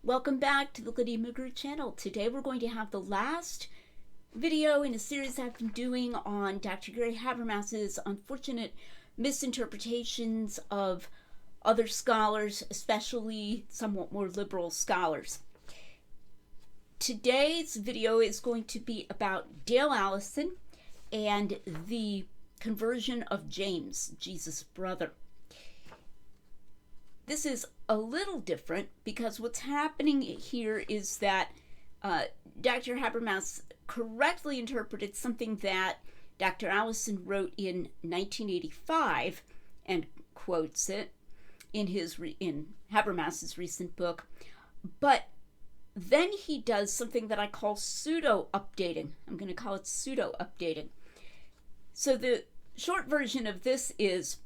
Welcome back to the Lydia Mugru channel. Today we're going to have the last video in a series I've been doing on Dr. Gary Habermas's unfortunate misinterpretations of other scholars, especially somewhat more liberal scholars. Today's video is going to be about Dale Allison and the conversion of James, Jesus' brother. This is a little different because what's happening here is that Dr. Habermas correctly interpreted something that Dr. Allison wrote in 1985 and quotes it in Habermas's recent book, but then he does something that I call pseudo-updating. I'm going to call it pseudo-updating. So the short version of this is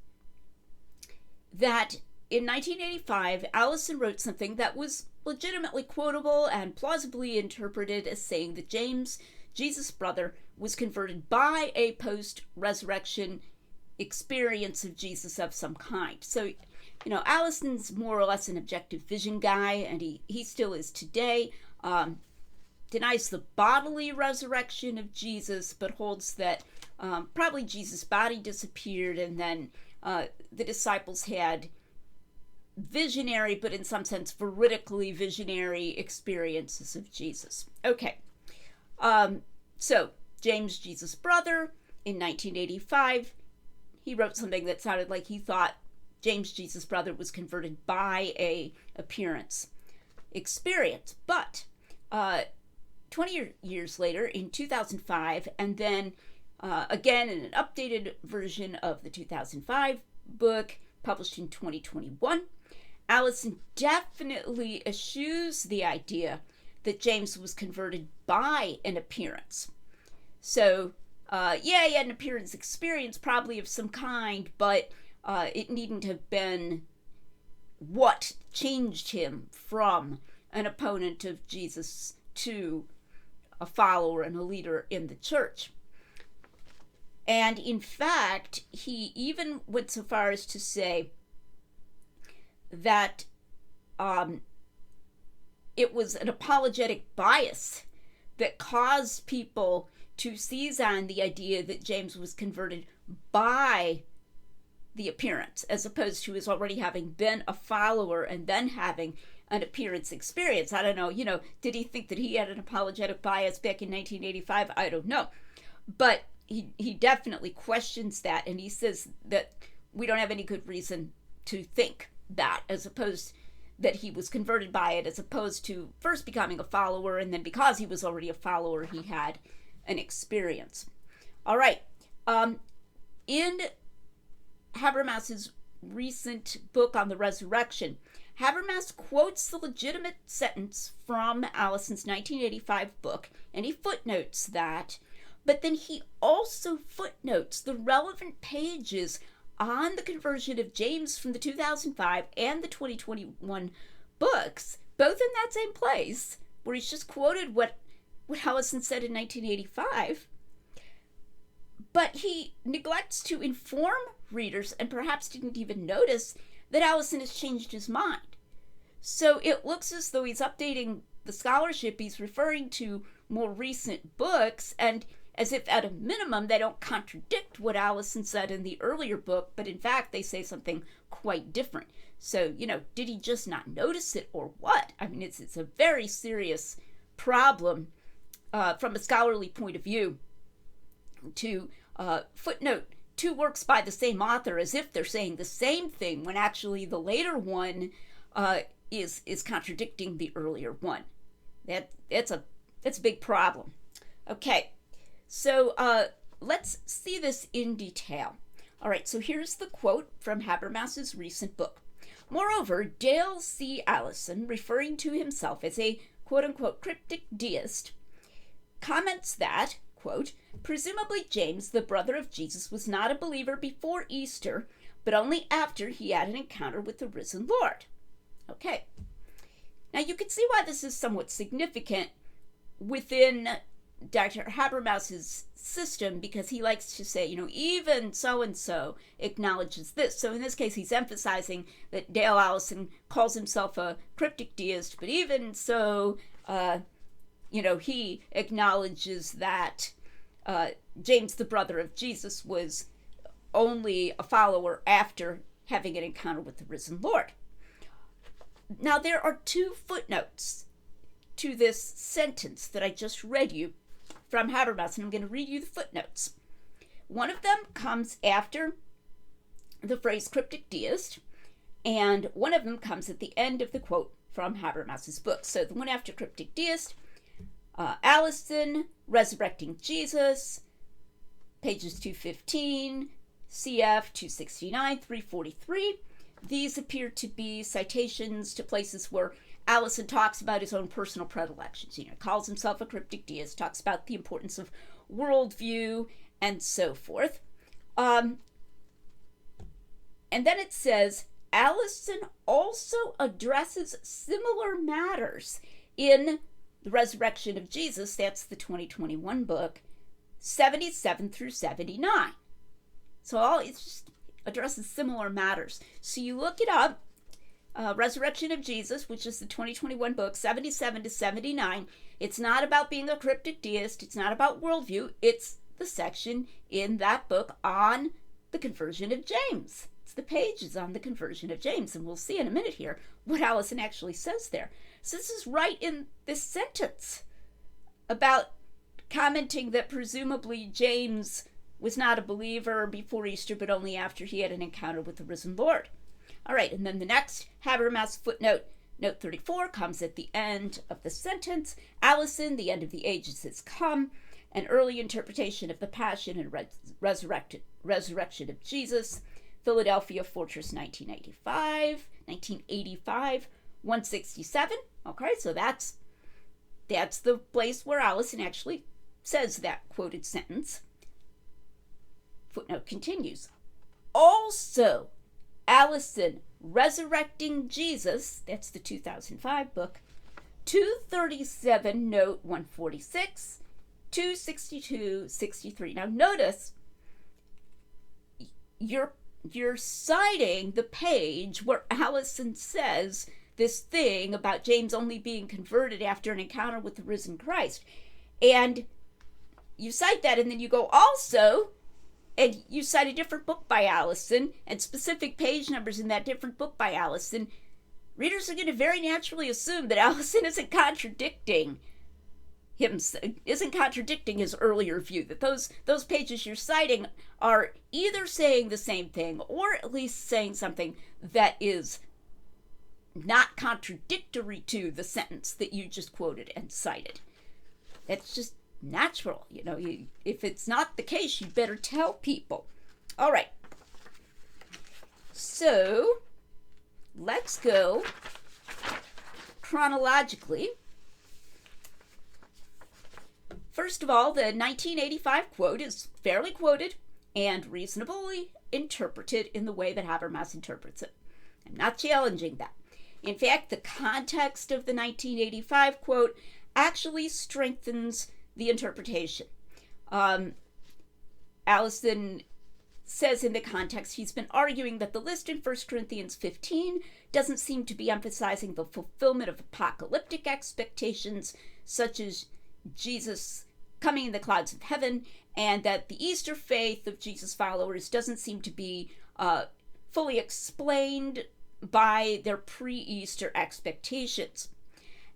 that in 1985, Allison wrote something that was legitimately quotable and plausibly interpreted as saying that James, Jesus' brother, was converted by a post-resurrection experience of Jesus of some kind. So, Allison's more or less an objective vision guy, and he still is today. Denies the bodily resurrection of Jesus, but holds that probably Jesus' body disappeared, and then the disciples had visionary, but in some sense veridically visionary experiences of Jesus. Okay, so James, Jesus' brother, in 1985, he wrote something that sounded like he thought James, Jesus' brother, was converted by a appearance experience. But 20 years later, in 2005, and then again in an updated version of the 2005 book published in 2021, Allison definitely eschews the idea that James was converted by an appearance. So, he had an appearance experience probably of some kind, but it needn't have been what changed him from an opponent of Jesus to a follower and a leader in the church. And in fact, he even went so far as to say that it was an apologetic bias that caused people to seize on the idea that James was converted by the appearance, as opposed to his already having been a follower and then having an appearance experience. I don't know, did he think that he had an apologetic bias back in 1985? I don't know. But he definitely questions that, and he says that we don't have any good reason to think that, as opposed that he was converted by it, as opposed to first becoming a follower, and then because he was already a follower, he had an experience. All right. In Habermas's recent book on the resurrection, Habermas quotes the legitimate sentence from Allison's 1985 book, and he footnotes that, but then he also footnotes the relevant pages on the conversion of James from the 2005 and the 2021 books, both in that same place, where he's just quoted what Allison said in 1985. But he neglects to inform readers, and perhaps didn't even notice, that Allison has changed his mind. So it looks as though he's updating the scholarship. He's referring to more recent books, and as if at a minimum they don't contradict what Allison said in the earlier book, but in fact they say something quite different. So, did he just not notice it or what? I mean, it's a very serious problem from a scholarly point of view to footnote two works by the same author as if they're saying the same thing, when actually the later one is contradicting the earlier one. That's a big problem. Okay. So let's see this in detail. All right, so here's the quote from Habermas's recent book. Moreover, Dale C. Allison, referring to himself as a quote-unquote cryptic deist, comments that, quote, presumably James, the brother of Jesus, was not a believer before Easter, but only after he had an encounter with the risen Lord. Okay. Now you can see why this is somewhat significant within Dr. Habermas's system, because he likes to say, even so-and-so acknowledges this. So in this case, he's emphasizing that Dale Allison calls himself a cryptic deist, but even so, he acknowledges that James, the brother of Jesus, was only a follower after having an encounter with the risen Lord. Now, there are 2 footnotes to this sentence that I just read you from Habermas, and I'm going to read you the footnotes. One of them comes after the phrase cryptic deist, and one of them comes at the end of the quote from Habermas's book. So the one after cryptic deist, Allison, Resurrecting Jesus, pages 215, CF 269, 343. These appear to be citations to places where Allison talks about his own personal predilections. Calls himself a cryptic deist, talks about the importance of worldview, and so forth. And then it says, Allison also addresses similar matters in The Resurrection of Jesus, that's the 2021 book, 77 through 79. So it just addresses similar matters. So you look it up, Resurrection of Jesus, which is the 2021 book, 77 to 79. It's not about being a cryptic deist. It's not about worldview. It's the section in that book on the conversion of James. It's the pages on the conversion of James. And we'll see in a minute here what Allison actually says there. So this is right in this sentence about commenting that presumably James was not a believer before Easter, but only after he had an encounter with the risen Lord. All right, and then the next Habermas footnote, note 34, comes at the end of the sentence. Allison, the end of the ages has come. An early interpretation of the Passion and Resurrection of Jesus. Philadelphia Fortress, 1985, 167. Okay, so that's the place where Allison actually says that quoted sentence. Footnote continues. Also, Allison, Resurrecting Jesus, that's the 2005 book, 237, note 146, 262, 63. Now notice, you're citing the page where Allison says this thing about James only being converted after an encounter with the risen Christ. And you cite that, and then you go also, and you cite a different book by Allison and specific page numbers in that different book by Allison. Readers are going to very naturally assume that Allison isn't contradicting his earlier view, that those pages you're citing are either saying the same thing or at least saying something that is not contradictory to the sentence that you just quoted and cited. That's just natural. If it's not the case, you better tell people. All right. So let's go chronologically. First of all, the 1985 quote is fairly quoted and reasonably interpreted in the way that Habermas interprets it. I'm not challenging that. In fact, the context of the 1985 quote actually strengthens the interpretation. Allison says in the context, he's been arguing that the list in 1 Corinthians 15 doesn't seem to be emphasizing the fulfillment of apocalyptic expectations, such as Jesus coming in the clouds of heaven, and that the Easter faith of Jesus' followers doesn't seem to be fully explained by their pre-Easter expectations.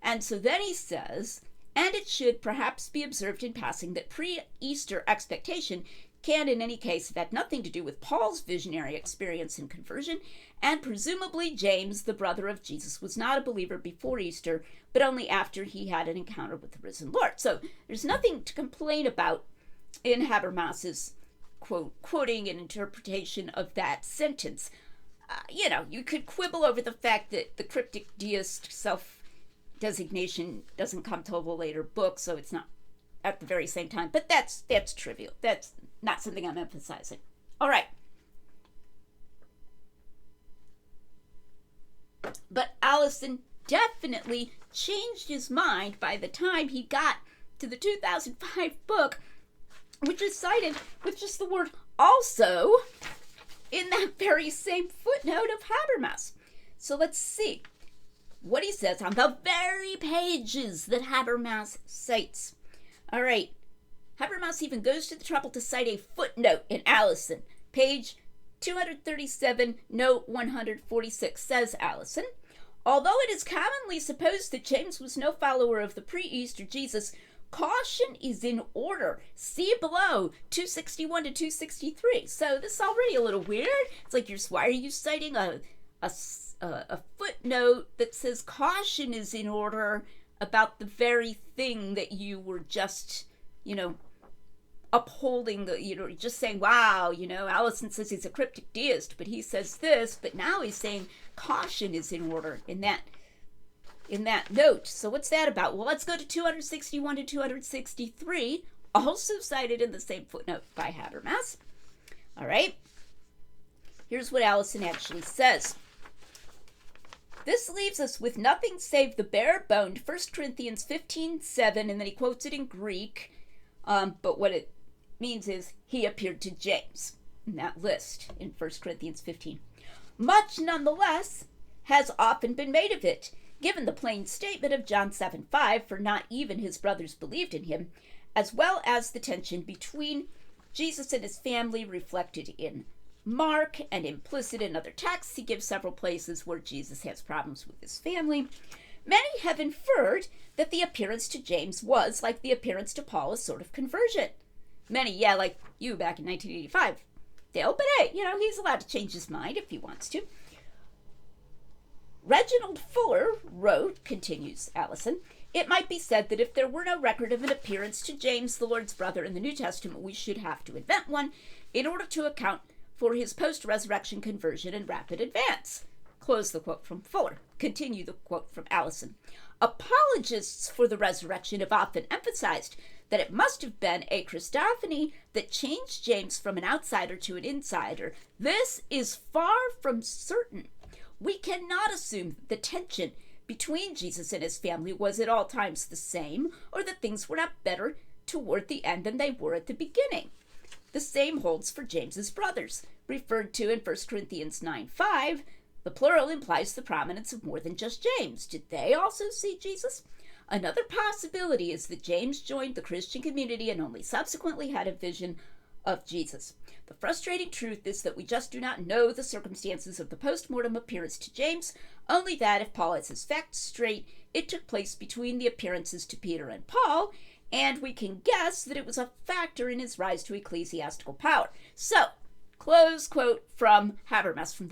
And so then he says, and it should perhaps be observed in passing that pre-Easter expectation can in any case have had nothing to do with Paul's visionary experience in conversion, and presumably James, the brother of Jesus, was not a believer before Easter, but only after he had an encounter with the risen Lord. So there's nothing to complain about in Habermas's quoting and interpretation of that sentence. You could quibble over the fact that the cryptic deist self-designation doesn't come till a later book, so it's not at the very same time. But that's trivial. That's not something I'm emphasizing. All right. But Allison definitely changed his mind by the time he got to the 2005 book, which is cited with just the word also in that very same footnote of Habermas. So let's see what he says on the very pages that Habermas cites. All right, Habermas even goes to the trouble to cite a footnote in Allison. Page 237, note 146, says Allison, although it is commonly supposed that James was no follower of the pre-Easter Jesus, caution is in order. See below, 261 to 263. So this is already a little weird. It's like, why are you citing a footnote that says caution is in order about the very thing that you were just, upholding, just saying, wow, Allison says he's a cryptic deist, but he says this, but now he's saying caution is in order in that note. So what's that about? Well, let's go to 261 to 263, also cited in the same footnote by Habermas. All right. Here's what Allison actually says. This leaves us with nothing save the bare-boned 1 Corinthians 15:7, and then he quotes it in Greek, but what it means is he appeared to James in that list in 1 Corinthians 15. Much, nonetheless, has often been made of it, given the plain statement of John 7:5, for not even his brothers believed in him, as well as the tension between Jesus and his family reflected in Mark and implicit in other texts. He gives several places where Jesus has problems with his family. Many have inferred that the appearance to James was, like the appearance to Paul, a sort of conversion. Many, like you back in 1985, Dale, but hey, he's allowed to change his mind if he wants to. Reginald Fuller wrote, continues Allison, it might be said that if there were no record of an appearance to James, the Lord's brother, in the New Testament, we should have to invent one in order to account for his post-resurrection conversion and rapid advance. Close the quote from Fuller. Continue the quote from Allison. Apologists for the resurrection have often emphasized that it must have been a Christophany that changed James from an outsider to an insider. This is far from certain. We cannot assume that the tension between Jesus and his family was at all times the same, or that things were not better toward the end than they were at the beginning. The same holds for James's brothers, referred to in 1 Corinthians 9:5. The plural implies the prominence of more than just James. Did they also see Jesus? Another possibility is that James joined the Christian community and only subsequently had a vision of Jesus. The frustrating truth is that we just do not know the circumstances of the post-mortem appearance to James, only that if Paul has his facts straight, it took place between the appearances to Peter and Paul, and we can guess that it was a factor in his rise to ecclesiastical power. So, close quote from Habermas, from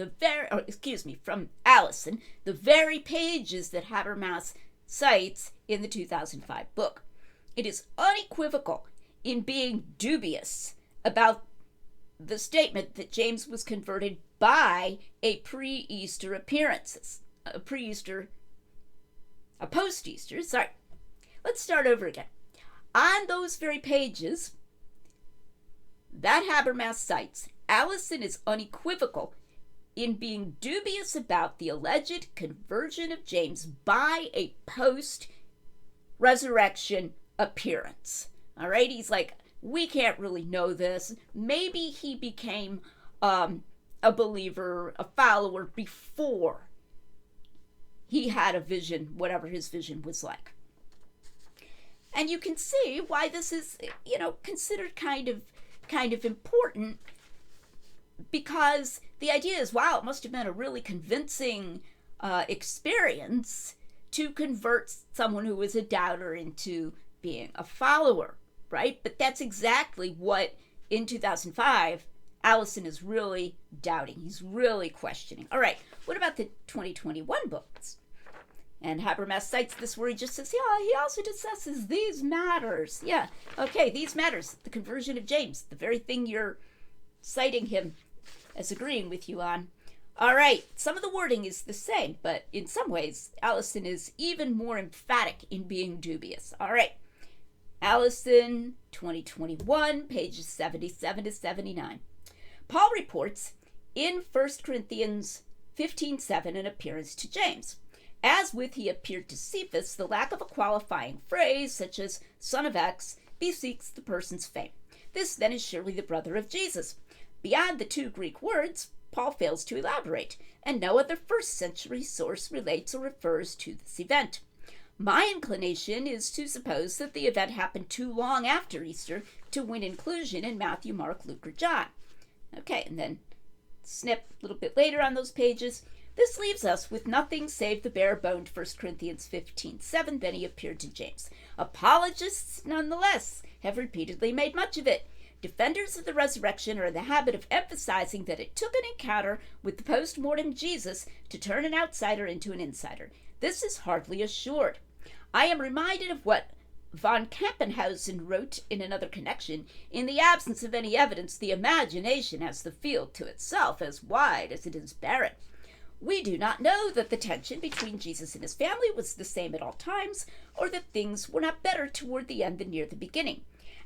Allison, the very pages that Habermas cites in the 2005 book. It is unequivocal in being dubious about the statement that James was converted by a pre-Easter appearance. A post-Easter, sorry. Let's start over again. On those very pages that Habermas cites, Allison is unequivocal in being dubious about the alleged conversion of James by a post-resurrection appearance. All right, he's like, we can't really know this. Maybe he became a believer, a follower, before he had a vision, whatever his vision was like. And you can see why this is, considered kind of important, because the idea is, wow, it must have been a really convincing experience to convert someone who was a doubter into being a follower, right? But that's exactly what, in 2005, Allison is really doubting. He's really questioning. All right, what about the 2021 books? And Habermas cites this where he just says, he also discusses these matters. Yeah, okay, these matters. The conversion of James, the very thing you're citing him as agreeing with you on. All right, some of the wording is the same, but in some ways, Allison is even more emphatic in being dubious. All right, Allison, 2021, pages 77 to 79. Paul reports in 1 Corinthians 15:7 an appearance to James. As with he appeared to Cephas, the lack of a qualifying phrase, such as son of X, bespeaks the person's fame. This then is surely the brother of Jesus. Beyond the two Greek words, Paul fails to elaborate, and no other first-century source relates or refers to this event. My inclination is to suppose that the event happened too long after Easter to win inclusion in Matthew, Mark, Luke, or John. Okay, and then snip a little bit later on those pages. This leaves us with nothing save the bare-boned 1 Corinthians 15:7, then he appeared to James. Apologists, nonetheless, have repeatedly made much of it. Defenders of the resurrection are in the habit of emphasizing that it took an encounter with the post-mortem Jesus to turn an outsider into an insider. This is hardly assured. I am reminded of what von Kampenhausen wrote in another connection: in the absence of any evidence, the imagination has the field to itself as wide as it is barren. We do not know that the tension between Jesus and his family was the same at all times, or that things were not better toward the end than near the beginning.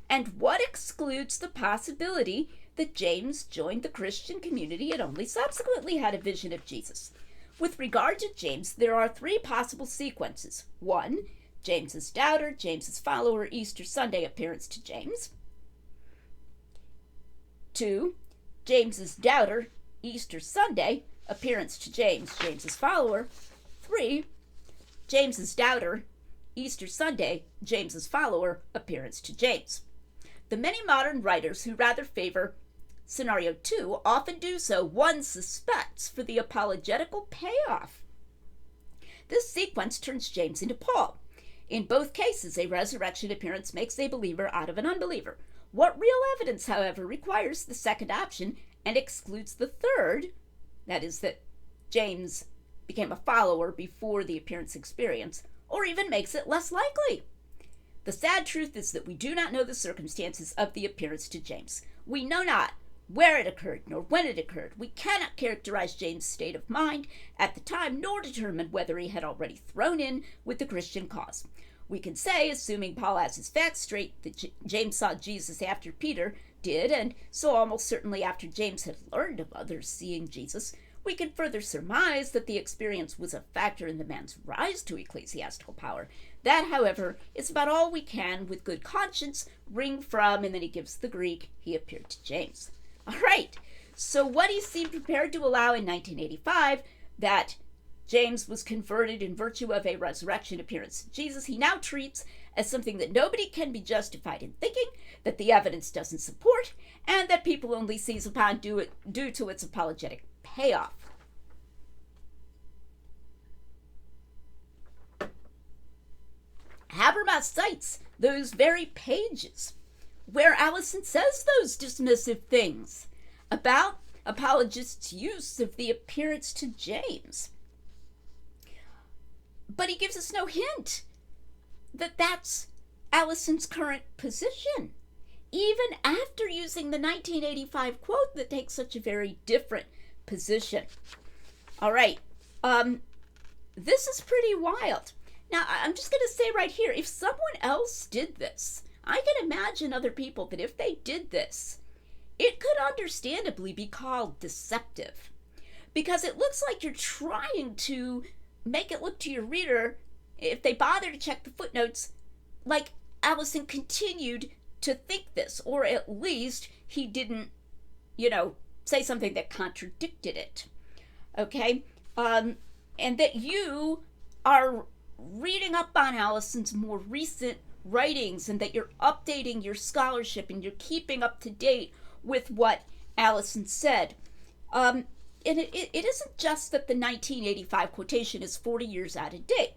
And what excludes the possibility that James joined the Christian community and only subsequently had a vision of Jesus? With regard to James, there are three possible sequences. 1. James's doubter, James's follower, Easter Sunday appearance to James. 2. James's doubter, Easter Sunday appearance to James, James's follower. 3. James's doubter, Easter Sunday, James's follower, appearance to James. The many modern writers who rather favor scenario 2 often do so, one suspects, for the apologetical payoff. This sequence turns James into Paul. In both cases, a resurrection appearance makes a believer out of an unbeliever. What real evidence, however, requires the second option and excludes the third, that is, that James became a follower before the appearance experience, or even makes it less likely? The sad truth is that we do not know the circumstances of the appearance to James. We know not where it occurred, nor when it occurred. We cannot characterize James' state of mind at the time, nor determine whether he had already thrown in with the Christian cause. We can say, assuming Paul has his facts straight, that James saw Jesus after Peter did, and so almost certainly after James had learned of others seeing Jesus. We can further surmise that the experience was a factor in the man's rise to ecclesiastical power. That, however, is about all we can, with good conscience, wring from, and then he gives the Greek, he appeared to James. All right, so what he seemed prepared to allow in 1985, that James was converted in virtue of a resurrection appearance to Jesus, he now treats as something that nobody can be justified in thinking, that the evidence doesn't support, and that people only seize upon due to its apologetic payoff. Habermas cites those very pages where Allison says those dismissive things about apologists' use of the appearance to James. But he gives us no hint that that's Allison's current position, even after using the 1985 quote that takes such a very different position. All right, this is pretty wild. Now, I'm just going to say right here, if someone else did this, I can imagine other people that if they did this, it could understandably be called deceptive, because it looks like you're trying to make it look to your reader, if they bother to check the footnotes, like Allison continued to think this, or at least he didn't, say something that contradicted it. Okay? And that you are reading up on Allison's more recent writings, and that you're updating your scholarship and you're keeping up to date with what Allison said. And it isn't just that the 1985 quotation is 40 years out of date.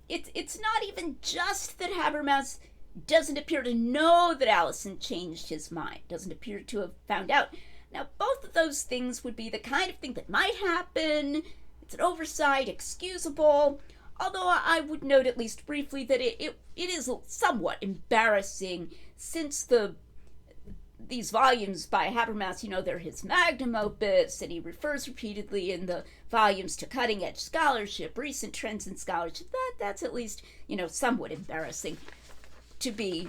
It's not even just that Habermas doesn't appear to know that Allison changed his mind, doesn't appear to have found out. Now, both of those things would be the kind of thing that might happen. It's an oversight, excusable, although I would note at least briefly that it is somewhat embarrassing, since these volumes by Habermas, they're his magnum opus, and he refers repeatedly in the volumes to cutting-edge scholarship, recent trends in scholarship. That's at least, somewhat embarrassing to be,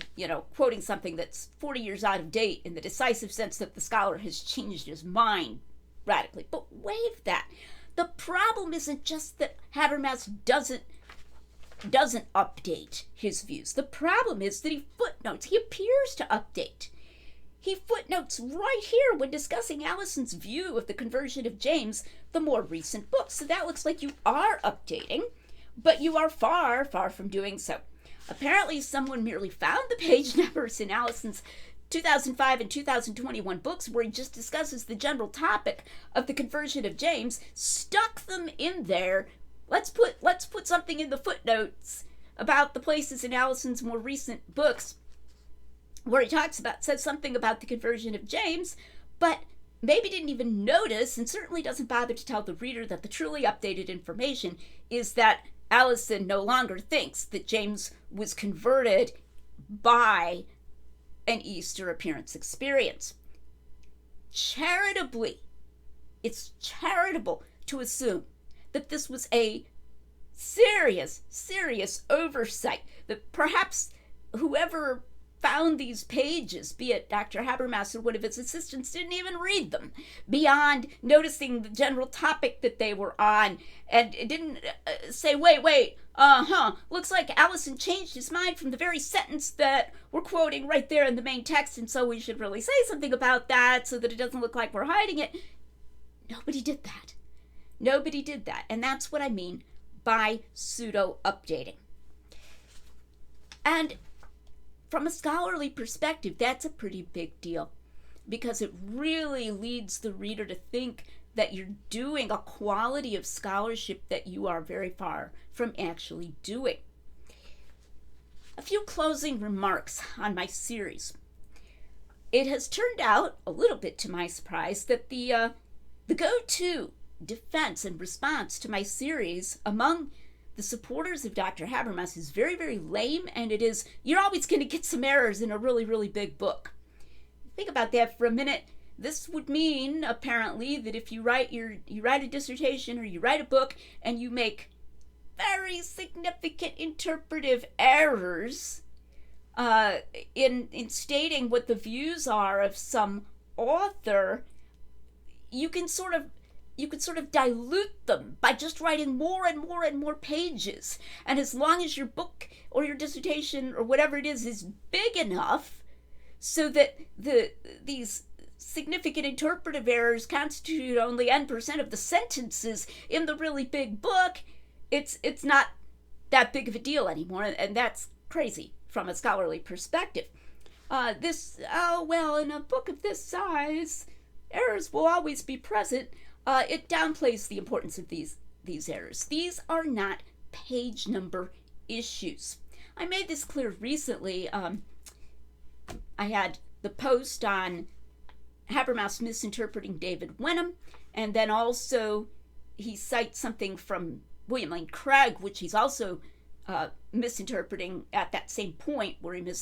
quoting something that's 40 years out of date in the decisive sense that the scholar has changed his mind radically. But waive that. The problem isn't just that Habermas doesn't update his views. The problem is that he footnotes. He appears to update. He footnotes right here when discussing Allison's view of the conversion of James, the more recent book. So that looks like you are updating, but you are far, far from doing so. Apparently, someone merely found the page numbers in Allison's 2005 and 2021 books where he just discusses the general topic of the conversion of James, stuck them in there. Let's put something in the footnotes about the places in Allison's more recent books where he says something about the conversion of James, but maybe didn't even notice, and certainly doesn't bother to tell the reader that the truly updated information is that Allison no longer thinks that James was converted by an Easter appearance experience. Charitably, it's charitable to assume that this was a serious, serious oversight, that perhaps whoever found these pages, be it Dr. Habermas or one of his assistants, didn't even read them, beyond noticing the general topic that they were on, and it didn't say, wait, looks like Allison changed his mind from the very sentence that we're quoting right there in the main text, and so we should really say something about that so that it doesn't look like we're hiding it. Nobody did that. Nobody did that, and that's what I mean by pseudo-updating. And from a scholarly perspective, that's a pretty big deal, because it really leads the reader to think that you're doing a quality of scholarship that you are very far from actually doing. A few closing remarks on my series. It has turned out, a little bit to my surprise, that the go-to defense and response to my series among the supporters of Dr. Habermas is very, very lame, and it is, you're always going to get some errors in a really, really big book. Think about that for a minute. This would mean, apparently, that if you write a dissertation or you write a book and you make very significant interpretive errors in stating what the views are of some author, you can sort of dilute them by just writing more and more and more pages. And as long as your book or your dissertation or whatever it is big enough so that these significant interpretive errors constitute only N% of the sentences in the really big book, it's not that big of a deal anymore, and that's crazy from a scholarly perspective. In a book of this size, errors will always be present. It downplays the importance of these errors. These are not page number issues. I made this clear recently. I had the post on Habermas misinterpreting David Wenham, and then also he cites something from William Lane Craig, which he's also misinterpreting at that same point, where he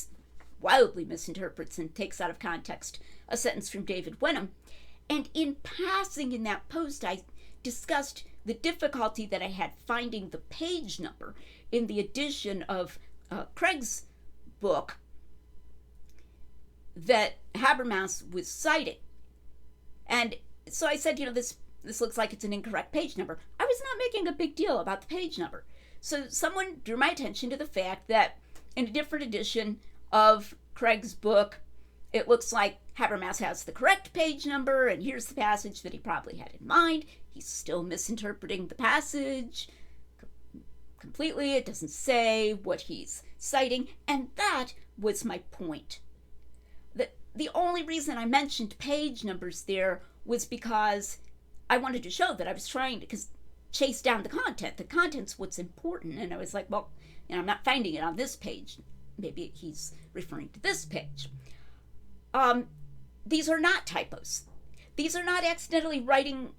wildly misinterprets and takes out of context a sentence from David Wenham. And in passing in that post, I discussed the difficulty that I had finding the page number in the edition of Craig's book that Habermas was citing. And so I said, this looks like it's an incorrect page number. I was not making a big deal about the page number. So someone drew my attention to the fact that in a different edition of Craig's book, it looks like Habermas has the correct page number, and here's the passage that he probably had in mind. He's still misinterpreting the passage completely. It doesn't say what he's citing, and that was my point. The only reason I mentioned page numbers there was because I wanted to show that I was trying to chase down the content. The content's what's important, and I was like, well, I'm not finding it on this page. Maybe he's referring to this page. These are not typos. These are not accidentally writing,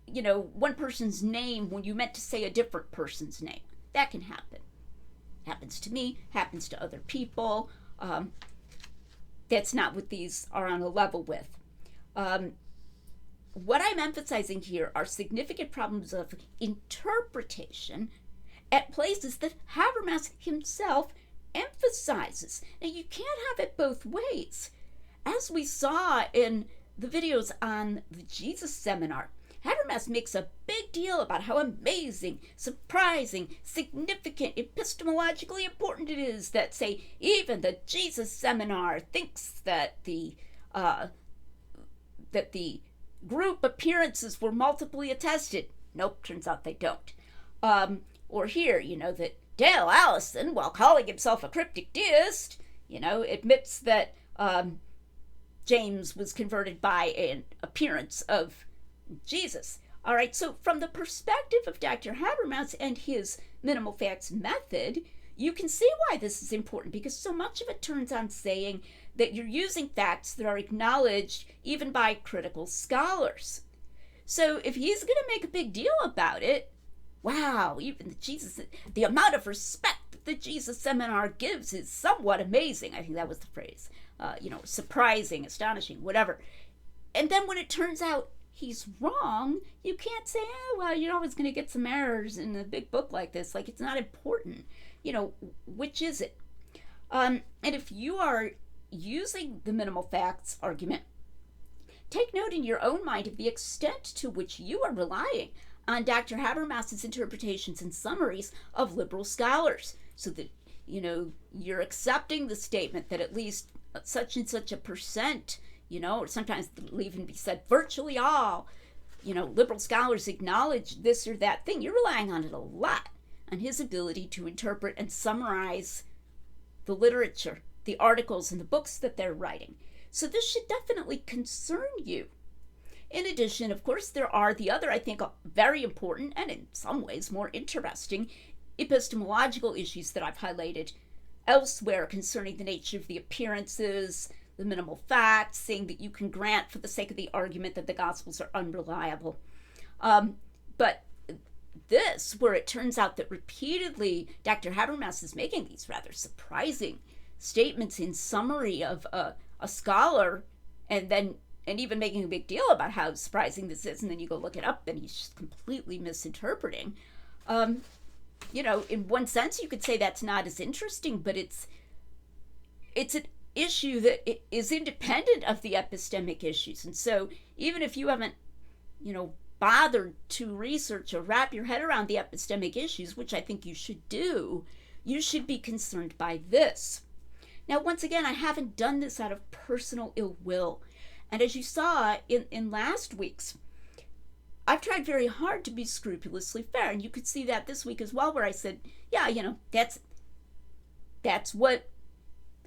one person's name when you meant to say a different person's name. That can happen. Happens to me, happens to other people. That's not what these are on a level with. What I'm emphasizing here are significant problems of interpretation at places that Habermas himself emphasizes. Now, you can't have it both ways. As we saw in the videos on the Jesus seminar, Habermas makes a big deal about how amazing, surprising, significant, epistemologically important it is that, say, even the Jesus Seminar thinks that the group appearances were multiply attested. Nope, turns out they don't. Or here, that Dale Allison, while calling himself a cryptic deist, admits that James was converted by an appearance of Jesus. All right, so from the perspective of Dr. Habermas and his minimal facts method, you can see why this is important, because so much of it turns on saying that you're using facts that are acknowledged even by critical scholars. So if he's going to make a big deal about it, wow, even the amount of respect that the Jesus Seminar gives is somewhat amazing. I think that was the phrase. Surprising, astonishing, whatever. And then when it turns out he's wrong, you can't say, you're always going to get some errors in a big book like this. Like, it's not important. Which is it? And if you are using the minimal facts argument, take note in your own mind of the extent to which you are relying on Dr. Habermas's interpretations and summaries of liberal scholars, so that, you're accepting the statement that at least such and such a percent, or sometimes it'll even be said virtually all, liberal scholars acknowledge this or that thing. You're relying on it a lot, on his ability to interpret and summarize the literature, the articles, and the books that they're writing. So this should definitely concern you. In addition, of course, there are the other, I think, very important and in some ways more interesting epistemological issues that I've highlighted elsewhere concerning the nature of the appearances, the minimal facts, saying that you can grant for the sake of the argument that the Gospels are unreliable. But this, where it turns out that repeatedly Dr. Habermas is making these rather surprising statements in summary of a scholar, and even making a big deal about how surprising this is, and then you go look it up and he's just completely misinterpreting. In one sense you could say that's not as interesting, but it's an issue that is independent of the epistemic issues. And so even if you haven't, bothered to research or wrap your head around the epistemic issues, which I think you should do, you should be concerned by this. Now, once again, I haven't done this out of personal ill will. And as you saw in last week's, I've tried very hard to be scrupulously fair. And you could see that this week as well, where I said, that's what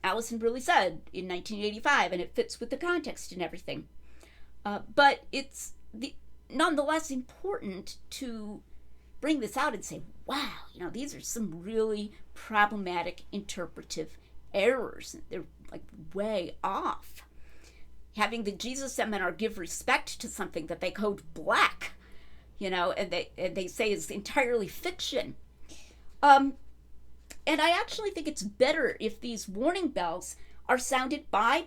Allison really said in 1985, and it fits with the context and everything. But it's nonetheless important to bring this out and say, wow, these are some really problematic interpretive errors. They're like way off. Having the Jesus Seminar give respect to something that they code black, and they say is entirely fiction. And I actually think it's better if these warning bells are sounded by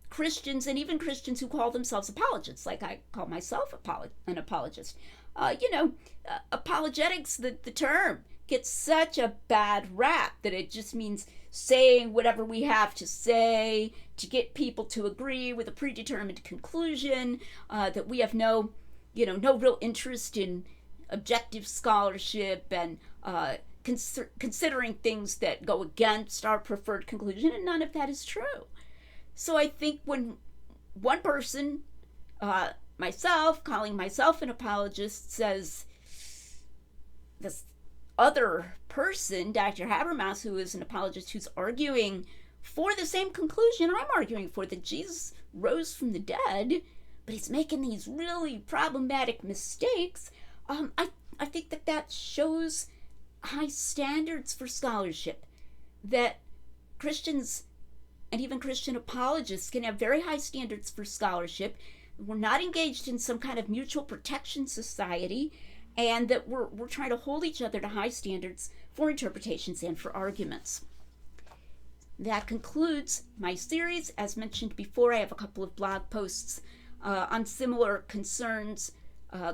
Christians, and even Christians who call themselves apologists, like I call myself an apologist. Apologetics, the term, gets such a bad rap that it just means saying whatever we have to say to get people to agree with a predetermined conclusion, that we have no real interest in objective scholarship and considering things that go against our preferred conclusion, and none of that is true. So I think when one person, myself, calling myself an apologist, says this other person, Dr. Habermas, who is an apologist who's arguing for the same conclusion I'm arguing for, that Jesus rose from the dead, but he's making these really problematic mistakes, I think that shows high standards for scholarship, that Christians and even Christian apologists can have very high standards for scholarship. We're not engaged in some kind of mutual protection society, and that we're trying to hold each other to high standards for interpretations and for arguments. That concludes my series. As mentioned before, I have a couple of blog posts on similar concerns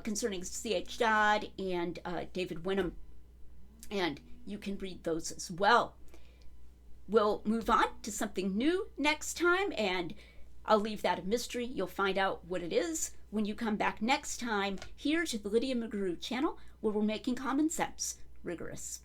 concerning C.H. Dodd and David Wenham, and you can read those as well. We'll move on to something new next time, and I'll leave that a mystery. You'll find out what it is when you come back next time here to the Lydia McGrew channel, where we're making common sense rigorous.